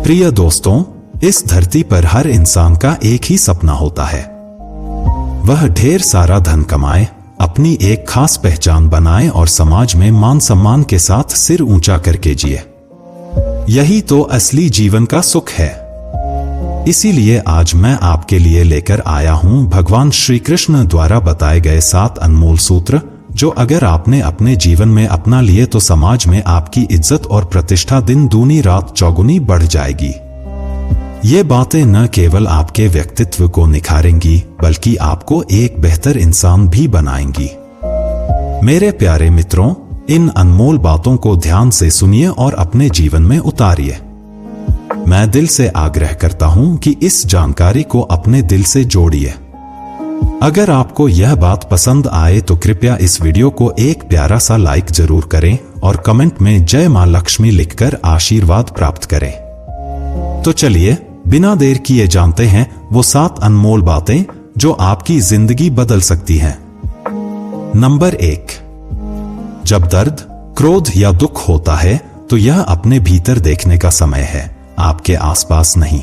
प्रिय दोस्तों, इस धरती पर हर इंसान का एक ही सपना होता है। वह ढेर सारा धन कमाए, अपनी एक खास पहचान बनाए और समाज में मान सम्मान के साथ सिर ऊंचा करके जिए। यही तो असली जीवन का सुख है। इसीलिए आज मैं आपके लिए लेकर आया हूं भगवान श्री कृष्ण द्वारा बताए गए 7 अनमोल सूत्र, जो अगर आपने अपने जीवन में अपना लिए तो समाज में आपकी इज्जत और प्रतिष्ठा दिन दूनी रात चौगुनी बढ़ जाएगी। ये बातें न केवल आपके व्यक्तित्व को निखारेंगी बल्कि आपको एक बेहतर इंसान भी बनाएंगी। मेरे प्यारे मित्रों, इन अनमोल बातों को ध्यान से सुनिए और अपने जीवन में उतारिए। मैं दिल से आग्रह करता हूं कि इस जानकारी को अपने दिल से जोड़िए। अगर आपको यह बात पसंद आए तो कृपया इस वीडियो को एक प्यारा सा लाइक जरूर करें और कमेंट में जय मां लक्ष्मी लिखकर आशीर्वाद प्राप्त करें। तो चलिए बिना देर किए जानते हैं वो 7 अनमोल बातें जो आपकी जिंदगी बदल सकती हैं। नंबर 1, जब दर्द, क्रोध या दुख होता है तो यह अपने भीतर देखने का समय है, आपके आसपास नहीं।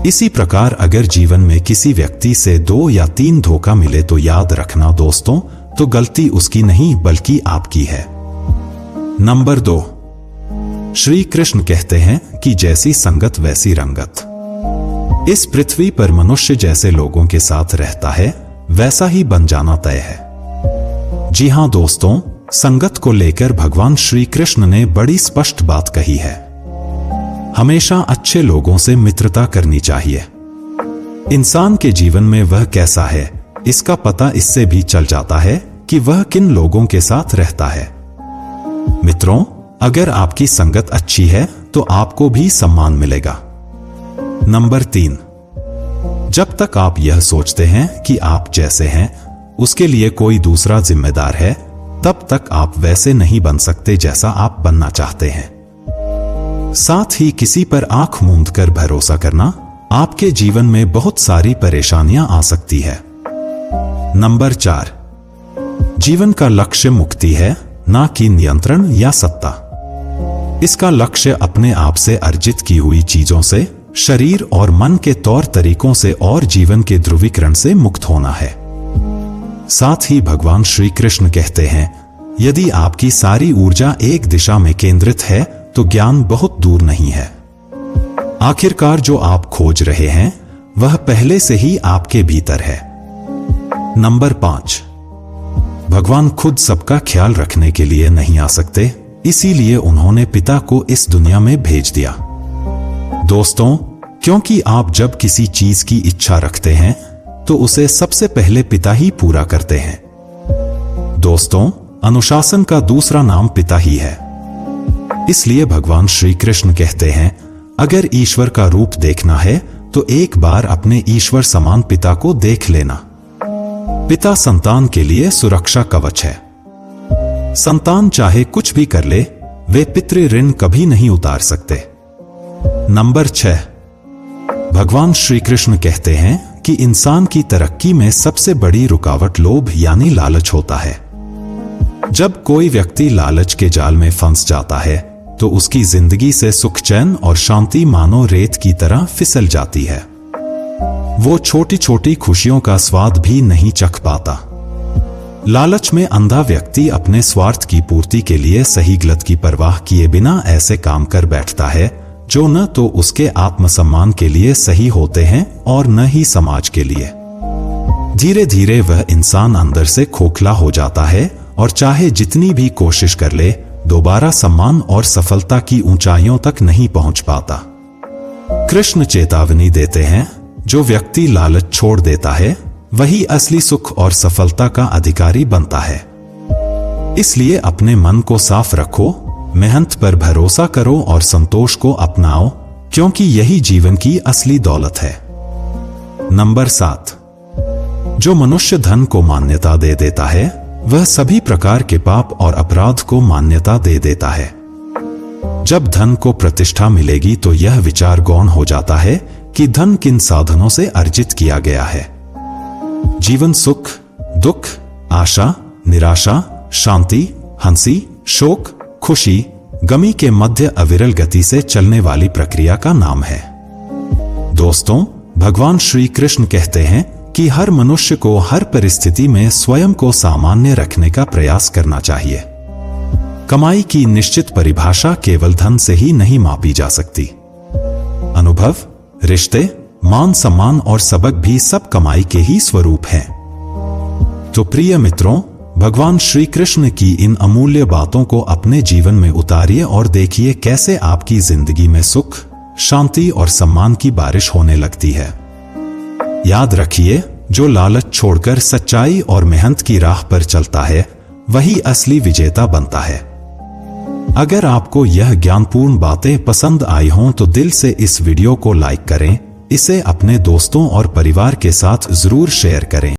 इसी प्रकार अगर जीवन में किसी व्यक्ति से 2 या 3 धोखा मिले तो याद रखना दोस्तों, तो गलती उसकी नहीं बल्कि आपकी है। नंबर 2, श्री कृष्ण कहते हैं कि जैसी संगत वैसी रंगत। इस पृथ्वी पर मनुष्य जैसे लोगों के साथ रहता है वैसा ही बन जाना तय है। जी हां दोस्तों, संगत को लेकर भगवान श्री कृष्ण ने बड़ी स्पष्ट बात कही है। हमेशा अच्छे लोगों से मित्रता करनी चाहिए। इंसान के जीवन में वह कैसा है इसका पता इससे भी चल जाता है कि वह किन लोगों के साथ रहता है। मित्रों, अगर आपकी संगत अच्छी है तो आपको भी सम्मान मिलेगा। नंबर 3, जब तक आप यह सोचते हैं कि आप जैसे हैं उसके लिए कोई दूसरा जिम्मेदार है, तब तक आप वैसे नहीं बन सकते जैसा आप बनना चाहते हैं। साथ ही किसी पर आंख मूंद कर भरोसा करना आपके जीवन में बहुत सारी परेशानियां आ सकती है। नंबर 4, जीवन का लक्ष्य मुक्ति है, ना कि नियंत्रण या सत्ता। इसका लक्ष्य अपने आप से अर्जित की हुई चीजों से, शरीर और मन के तौर तरीकों से और जीवन के ध्रुवीकरण से मुक्त होना है। साथ ही भगवान श्री कृष्ण कहते हैं, यदि आपकी सारी ऊर्जा एक दिशा में केंद्रित है तो ज्ञान बहुत दूर नहीं है। आखिरकार जो आप खोज रहे हैं वह पहले से ही आपके भीतर है। नंबर 5, भगवान खुद सबका ख्याल रखने के लिए नहीं आ सकते, इसीलिए उन्होंने पिता को इस दुनिया में भेज दिया। दोस्तों, क्योंकि आप जब किसी चीज की इच्छा रखते हैं तो उसे सबसे पहले पिता ही पूरा करते हैं। दोस्तों, अनुशासन का दूसरा नाम पिता ही है। इसलिए भगवान श्री कृष्ण कहते हैं, अगर ईश्वर का रूप देखना है तो एक बार अपने ईश्वर समान पिता को देख लेना। पिता संतान के लिए सुरक्षा कवच है। संतान चाहे कुछ भी कर ले, वे पितृ ऋण कभी नहीं उतार सकते। नंबर 6, भगवान श्री कृष्ण कहते हैं कि इंसान की तरक्की में सबसे बड़ी रुकावट लोभ यानी लालच होता है। जब कोई व्यक्ति लालच के जाल में फंस जाता है तो उसकी जिंदगी से सुख, चैन और शांति मानो रेत की तरह फिसल जाती है। वो छोटी छोटी खुशियों का स्वाद भी नहीं चख पाता। लालच में अंधा व्यक्ति अपने स्वार्थ की पूर्ति के लिए सही गलत की परवाह किए बिना ऐसे काम कर बैठता है जो न तो उसके आत्मसम्मान के लिए सही होते हैं और न ही समाज के लिए। धीरे धीरे वह इंसान अंदर से खोखला हो जाता है और चाहे जितनी भी कोशिश कर ले, दोबारा सम्मान और सफलता की ऊंचाइयों तक नहीं पहुंच पाता। कृष्ण चेतावनी देते हैं, जो व्यक्ति लालच छोड़ देता है वही असली सुख और सफलता का अधिकारी बनता है। इसलिए अपने मन को साफ रखो, मेहनत पर भरोसा करो और संतोष को अपनाओ, क्योंकि यही जीवन की असली दौलत है। नंबर 7, जो मनुष्य धन को मान्यता दे देता है वह सभी प्रकार के पाप और अपराध को मान्यता दे देता है। जब धन को प्रतिष्ठा मिलेगी तो यह विचार गौण हो जाता है कि धन किन साधनों से अर्जित किया गया है। जीवन सुख, दुख, आशा, निराशा, शांति, हंसी, शोक, खुशी, गमी के मध्य अविरल गति से चलने वाली प्रक्रिया का नाम है। दोस्तों, भगवान श्री कृष्ण कहते हैं कि हर मनुष्य को हर परिस्थिति में स्वयं को सामान्य रखने का प्रयास करना चाहिए। कमाई की निश्चित परिभाषा केवल धन से ही नहीं मापी जा सकती। अनुभव, रिश्ते, मान सम्मान और सबक भी सब कमाई के ही स्वरूप हैं। तो प्रिय मित्रों, भगवान श्री कृष्ण की इन अमूल्य बातों को अपने जीवन में उतारिए और देखिए कैसे आपकी जिंदगी में सुख, शांति और सम्मान की बारिश होने लगती है। याद रखिए, जो लालच छोड़कर सच्चाई और मेहनत की राह पर चलता है, वही असली विजेता बनता है। अगर आपको यह ज्ञानपूर्ण बातें पसंद आई हों तो दिल से इस वीडियो को लाइक करें, इसे अपने दोस्तों और परिवार के साथ जरूर शेयर करें।